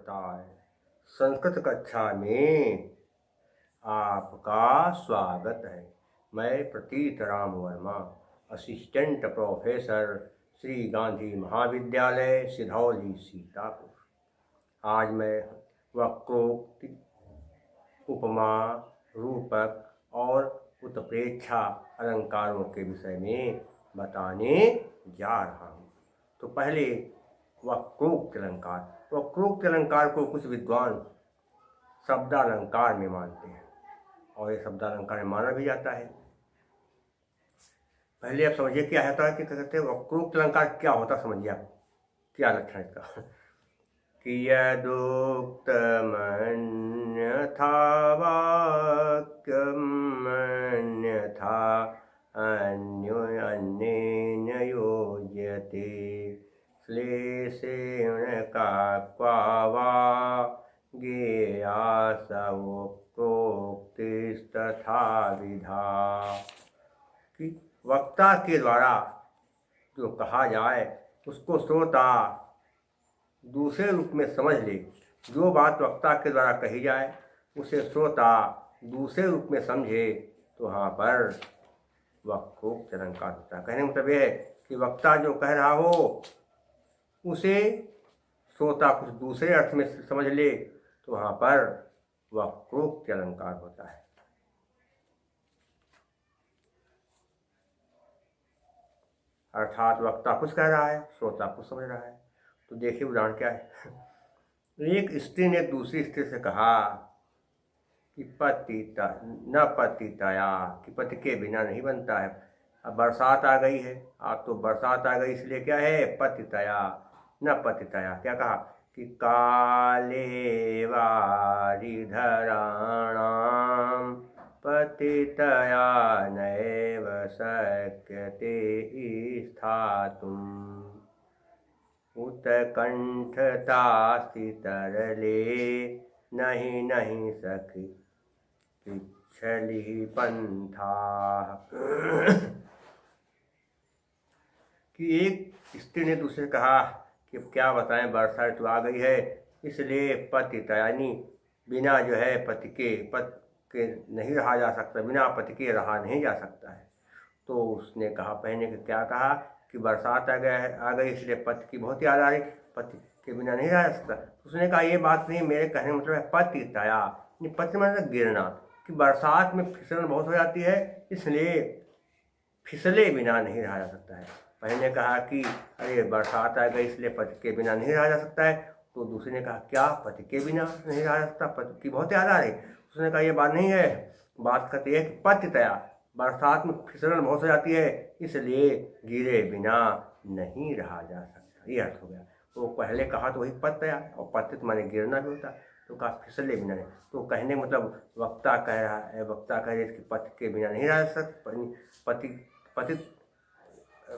नमस्कार। संस्कृत कक्षा में आपका स्वागत है। मैं प्रतीत राम वर्मा, असिस्टेंट प्रोफेसर, श्री गांधी महाविद्यालय, सिधौली, सीतापुर। आज मैं वक्रोक्ति, उपमा, रूपक और उत्प्रेक्षा अलंकारों के विषय में बताने जा रहा हूँ। तो पहले वक्रोक्त अलंकार। वक्रोक्त अलंकार को कुछ विद्वान शब्दालंकार में मानते हैं और ये शब्दालंकार में माना भी जाता है। पहले आप समझिए क्या होता है कि कहते हैं वक्रोक्त अलंकार क्या होता है, समझिए आप क्या लक्षण इसका। कि यदोक्तमन्यथा वाक्यमन्यथा अन्येन योज्यते श्लेषेण काक्वा वा ज्ञेया सवक्रोक्तिस्तथा विधा। कि वक्ता के द्वारा जो कहा जाए उसको श्रोता दूसरे रूप में समझ ले। जो बात वक्ता के द्वारा कही जाए उसे श्रोता दूसरे रूप में समझे तो वहाँ पर वक्रोक्त अलंकार होता है। कहने का मतलब यह है कि वक्ता जो कह रहा हो उसे श्रोता कुछ दूसरे अर्थ में समझ ले तो वहाँ पर वक्रोक्त अलंकार होता है। अर्थात वक्ता कुछ कह रहा है, श्रोता कुछ समझ रहा है। तो देखिए उदाहरण क्या है। एक स्त्री ने दूसरी स्त्री से कहा कि न पतितया, कि पति के बिना नहीं बनता है। अब बरसात आ गई है, अब तो बरसात आ गई इसलिए क्या है, पतितया न पतितया। क्या कहा कि काले वारिधराणाम पतितया नैव शक्यते स्थातुम् उत्कंठतास्ति तरले नहीं नहीं सखी पिछली पंथा। कि एक स्त्री ने दूसरे से कहा कि क्या बताएं, बरसा ऋतु आ गई है इसलिए पतिता यानी बिना जो है पति के नहीं रहा जा सकता, बिना पति के रहा नहीं जा सकता है। तो उसने कहा, पहले कि क्या कहा कि बरसात आ गई इसलिए पति की बहुत याद आ रही, पति के बिना नहीं रह सकता। उसने कहा ये बात नहीं, मेरे कहने मतलब है पतितया, पति मतलब गिरना, कि बरसात में फिसलन बहुत हो जाती है इसलिए फिसले बिना नहीं रहा जा सकता है। पहले कहा कि अरे बरसात आ गई इसलिए पति के बिना नहीं रहा जा सकता है। तो दूसरे ने कहा क्या पति के बिना नहीं रहा जा सकता, पति की बहुत याद आ रही। उसने कहा ये बात नहीं है, बात कहती है कि पतितया बरसात में फिसलन बहुत हो जाती है इसलिए गिरे बिना नहीं रहा जा सकता। ये अर्थ हो गया। तो पहले कहा तो वही पतितया, और पतित माने गिरना भी होता, तो कहा फिसले बिना नहीं। तो कहने मतलब वक्ता कह रहा है, वक्ता कह रहे कि पति के बिना नहीं रह सकता, पतित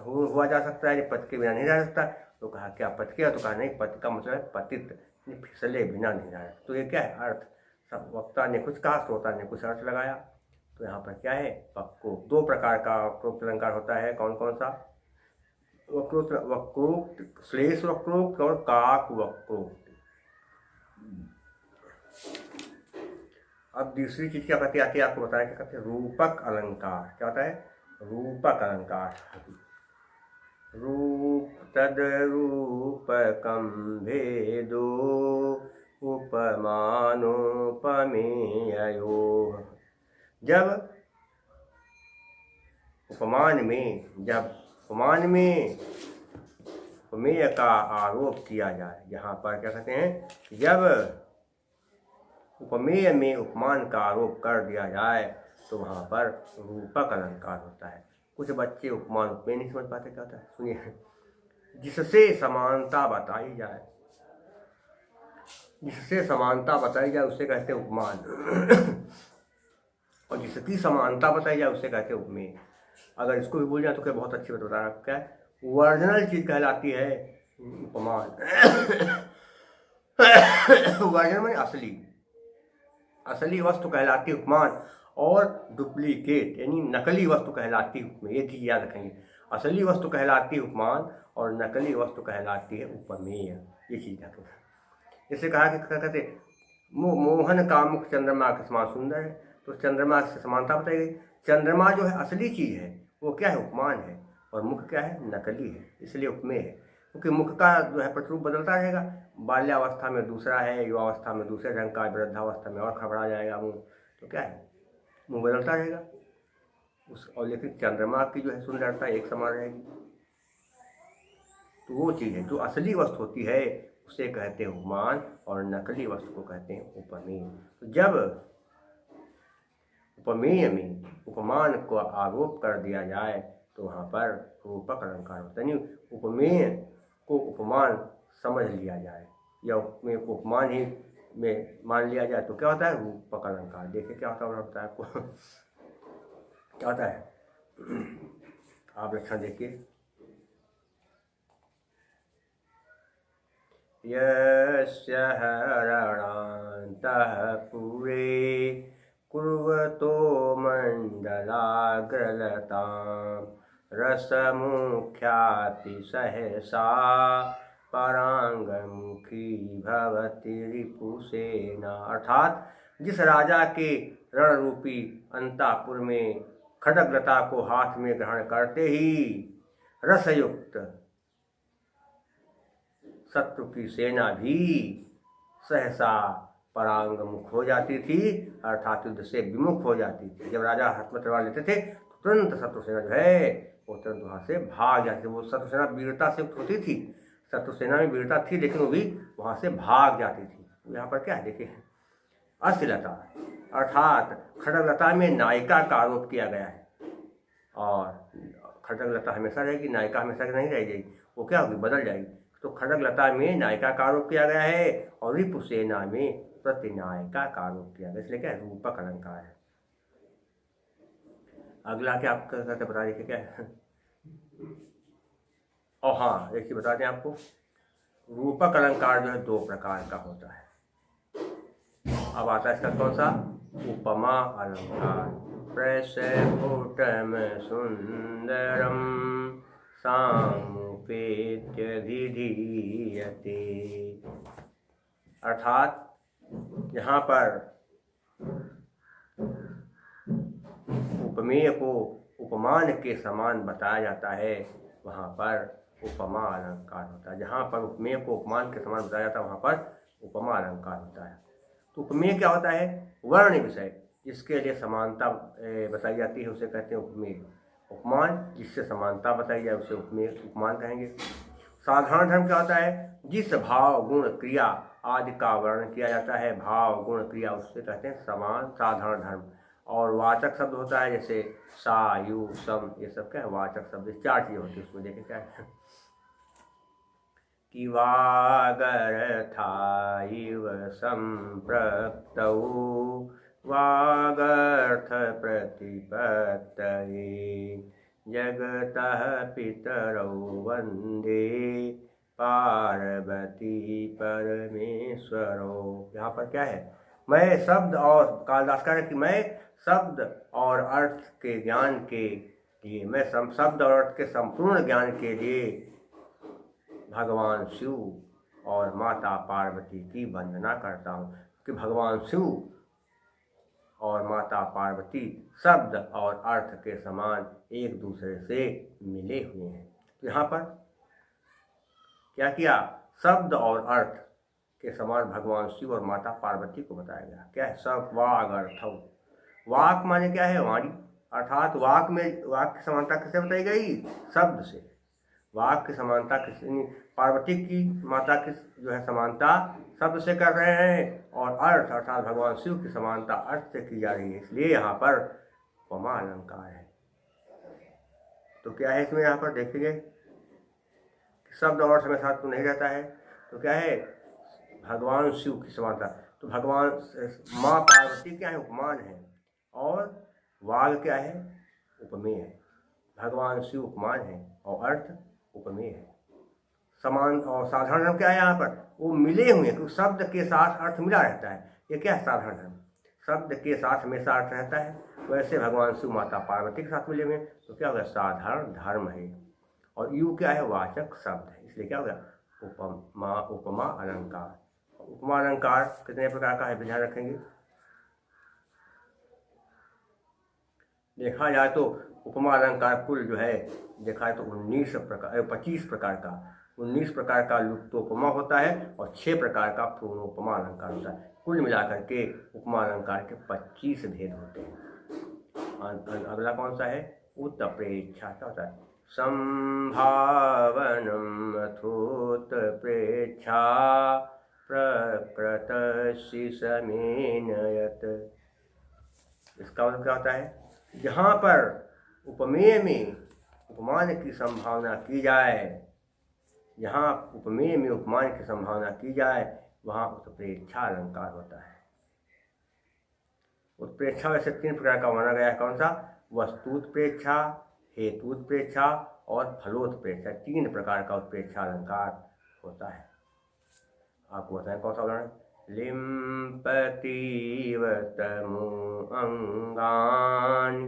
हुआ जा सकता है, पति के बिना नहीं रह सकता। तो कहा क्या पति के, तो कहा नहीं, पति का मतलब है पतित, फिसले बिना नहीं रहा। तो ये क्या है अर्थ, सब वक्ता ने कुछ कहा, श्रोता ने कुछ अर्थ लगाया। तो यहाँ पर क्या है, वक्रोक्त, दो प्रकार का वक्रोक्त अलंकार होता है। कौन कौन सा, वक्रोक्त, श्लेष वक्रोक्त और काक वक्रोक्त। अब दूसरी चीज क्या कहती आती है आपको बताया, क्या कहते हैं, रूपक अलंकार। क्या होता है, रूपक अलंकार। रूप तद्रूपकं भेदो उपमानोपमेयोः। जब उपमान में उपमेय का आरोप किया जाए, यहाँ पर क्या कहते हैं, जब उपमेय में उपमान का आरोप कर दिया जाए तो वहाँ पर रूपक अलंकार होता है। कुछ बच्चे उपमान उपमेय नहीं समझ पाते, क्या होता है सुनिए। जिससे समानता बताई जाए, जिससे समानता बताई जाए उसे कहते हैं उपमान, और जिसकी समानता बताई जाए उसे कहते हैं उपमेय। अगर इसको भी भूल जाए तो क्या बहुत अच्छी बात बता रहा है। क्या है, ओरिजिनल चीज कहलाती है उपमान। ओरिजिनल माने असली वस्तु कहलाती है उपमान, और डुप्लीकेट यानी नकली वस्तु कहलाती है उपमेय। ये चीज याद रखेंगे, असली वस्तु कहलाती है उपमान और नकली वस्तु कहलाती है उपमेय। ये चीज रखेंगे। इसे कहा कि क्या कहते मोहन कामुक चंद्रमा के समान सुंदर है, तो चंद्रमा से समानता बताई गई। चंद्रमा जो है असली चीज़ है, वो क्या है, उपमान है, और मुख क्या है, नकली है, इसलिए उपमेय है। क्योंकि मुख का जो है प्रतिरूप बदलता रहेगा, बाल्यावस्था में दूसरा है, युवावस्था में दूसरे ढंग का, वृद्धावस्था में और खबड़ा जाएगा मुँह, तो क्या है, मुँह बदलता रहेगा और लेकिन चंद्रमा की जो है सुंदरता एक समान रहेगी। तो वो चीज़ है जो असली वस्तु होती है उसे कहते हैं उपमान, और नकली वस्तु को कहते हैं उपमेय। तो जब उपमेय में उपमान को आरोप कर दिया जाए तो वहाँ पर रूपक अलंकार होता है। नहीं, उपमेय को उपमान समझ लिया जाए या उपमेय को उपमान ही में मान लिया जाए तो क्या होता है, रूपक अलंकार। देखिए क्या होता है, बताया आपको क्या होता है, आप लक्षण देखिए। यस्य हरणान्तः पुरे कुर्वतो मण्डलाग्रलतां रसमुख्यापि सहसा परांगमुखी भवति रिपुसेना। अर्थात जिस राजा के रण रूपी अंतापुर में खड्गलता को हाथ में ग्रहण करते ही रसयुक्त शत्रु की सेना भी सहसा परांगमुख हो जाती थी, अर्थात युद्ध से विमुख हो जाती थी। जब राजा हाथ में तलवार लेते थे तो तुरंत शत्रु सेना जो है वो तुरंत वहाँ से भाग जाती थी। वो शत्रु सेना वीरता से युक्त होती थी, शत्रु सेना में वीरता थी, लेकिन वो भी वहाँ से भाग जाती थी। यहाँ पर क्या है देखिए, अश्लीलता अर्थात खड्गलता में नायिका का आरोप किया गया है, और खड्गलता हमेशा रहेगी, नायिका हमेशा नहीं रह जाएगी, वो क्या होगी, बदल जाएगी। तो खड्गलता में नायिका का आरोप किया गया है और रिपुसेना में प्रतिनायिका का आरोप किया गया, इसलिए क्या रूपक अलंकार है। अगला क्या आप कहते बता देखिए क्या है। और हाँ, एक चीज बता दें आपको, रूपक अलंकार जो है दो प्रकार का होता है। अब आता है इसका कौन सा, उपमा अलंकार। प्रस्फुटम सुंदरम सामुपेत्यभिधीयते। अर्थात यहाँ पर उपमेय को उपमान के समान बताया जाता है, वहाँ पर उपमा अलंकार होता है। जहाँ पर उपमेय को उपमान के समान बताया जाता है वहाँ पर उपमा अलंकार होता है। तो उपमेय क्या होता है, वर्ण विषय जिसके लिए समानता बताई जाती है उसे कहते हैं उपमेय। उपमान जिससे समानता बताई जाए उसे उपमेय उपमान कहेंगे। साधारण धर्म क्या होता है, जिस भाव गुण क्रिया आदि का वर्णन किया जाता है, भाव गुण क्रिया, उससे कहते हैं समान साधारण धर्म। और वाचक शब्द होता है जैसे सा यु सम, ये सब क्या है वाचक शब्द, चार चीजें होती है उसमें। देखें क्या है कि वागर्थाइव संप्रक्तौ वागर्थ प्रतिपत्तये जगतः पितरौ वंदे पार्वती परमेश्वरो। यहाँ पर क्या है, मैं शब्द और कालिदास कह रहे कि मैं शब्द और अर्थ के ज्ञान के लिए, मैं शब्द और अर्थ के संपूर्ण ज्ञान के लिए भगवान शिव और माता पार्वती की वंदना करता हूँ कि भगवान शिव और माता पार्वती शब्द और अर्थ के समान एक दूसरे से मिले हुए हैं। तो यहाँ पर क्या किया, शब्द और अर्थ के समान भगवान शिव और माता पार्वती को बताया गया। क्या है, सब वाग अर्थव, वाक माने क्या है, वाणी, अर्थात वाक में वाक की समानता किससे बताई गई, शब्द से। वाक की समानता किस, पार्वती की माता की जो है समानता शब्द से कर रहे हैं, और अर्थ अर्थात भगवान शिव की समानता अर्थ से की जा रही है, इसलिए यहाँ पर उपमा अलंकार है। तो क्या है इसमें, यहाँ पर देखेंगे शब्द और समय साथ तो नहीं रहता है, तो क्या है भगवान शिव की समानता। तो भगवान माँ पार्वती क्या है, उपमान है, और वाग क्या है, उपमेय है। भगवान शिव उपमान है और अर्थ उपमेय है। समान और साधारण धर्म क्या है, यहाँ पर वो मिले हुए हैं, क्योंकि शब्द के साथ अर्थ मिला रहता है। ये क्या है, साधारण धर्म, शब्द के साथ हमेशा अर्थ रहता है। वैसे भगवान शिव माता पार्वती के साथ मिले हुए, तो क्या होगा, साधारण धर्म है। और यू क्या है, वाचक शब्द है, इसलिए क्या होगा, उपमा उपमा अलंकार। उपमा अलंकार कितने प्रकार का है ध्यान रखेंगे। देखा जाए तो उपमा अलंकार कुल जो है देखा है तो 25 प्रकार का 19 प्रकार का लुप्तोपमा होता है और 6 प्रकार का पूर्णोपमा अलंकार होता है। कुल मिलाकर के उपमा अलंकार के 25 भेद होते हैं। अगला कौन सा है? उत्प्रेक्षा। क्या होता है? संभावनम अथोत्प्रेक्षा प्रकृतस्य समेनयत। इसका मतलब क्या होता है? जहाँ पर उपमेय में उपमान की संभावना की जाए, जहाँ उपमेय में उपमान की संभावना की जाए वहाँ उत्प्रेक्षा अलंकार होता है। उत्प्रेक्षा वैसे 3 प्रकार का माना गया है। कौन सा? वस्तुत्प्रेक्षा, हेतुत्प्रेक्षा और फलोत्प्रेक्षा। 3 प्रकार का उत्प्रेक्षा अलंकार होता है। आपको बताएं कौन सा उदाहरण? लिम्पतीव तमो अंगानि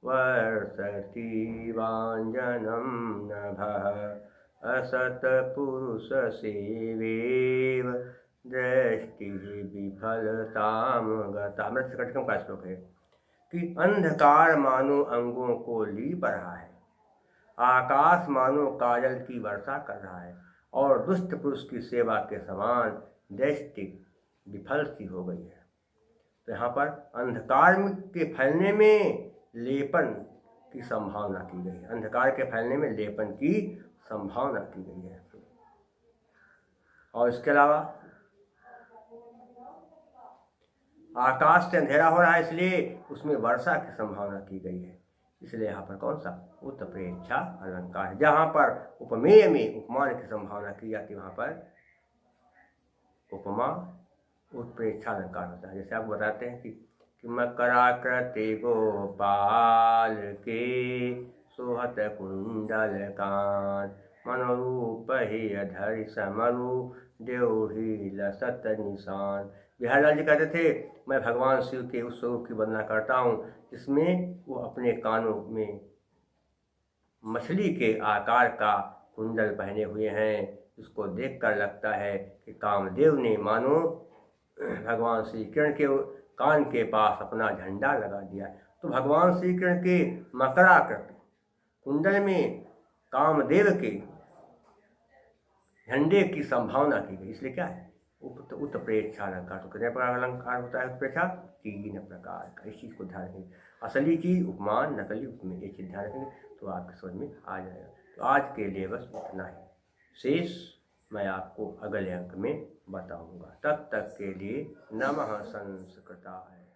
वर्षति वाञ्छनं नभः असत पुरुष सेवेव दृष्टि विफलताम गता। मृत्युकटकम का श्लोक है कि अंधकार मानो अंगों को लीप रहा है, आकाश मानो काजल की वर्षा कर रहा है और दुष्ट पुरुष की सेवा के समान दृष्टि विफल सी हो गई है। तो यहाँ पर अंधकार के फैलने में लेपन की संभावना की गई है। अंधकार के फैलने में लेपन की संभावना की गई है। और इसके अलावा आकाश से अंधेरा हो रहा है इसलिए उसमें वर्षा की संभावना की गई है। इसलिए यहाँ पर कौन सा? उत्प्रेक्षा अलंकार है। जहाँ पर उपमेय में उपमान की संभावना की जाती है वहाँ पर उपमा उत्प्रेक्षा अलंकार होता है। जैसे आप बताते हैं कि मकराकृति गोपाल के सोहत कुंडल कान मनोरूप ही अधर समरु देवही लसत निशान। बिहारलाल जी कहते थे मैं भगवान शिव के उस स्वरूप की वंदना करता हूँ जिसमें वो अपने कानों में मछली के आकार का कुंडल पहने हुए हैं। इसको देखकर लगता है कि कामदेव ने मानो भगवान श्री कृष्ण के कान के पास अपना झंडा लगा दिया। तो भगवान श्री कृष्ण के मकराकृति कुंडल में कामदेव के झंडे की संभावना की गई। इसलिए क्या है? उत्प्रेक्षा अलंकार। तो कितने प्रकार का अलंकार होता है उत्प्रेक्षा? 3 प्रकार का। इस चीज़ को ध्यान रखेंगे। असली चीज़ उपमान, नकली उपमेय, ये चीज़ ध्यान रखेंगे तो आपके समझ में आ जाएगा। तो आज के लिए बस इतना ही। शेष मैं आपको अगले अंक में बताऊंगा। तब तक के लिए नमः संस्कृताय।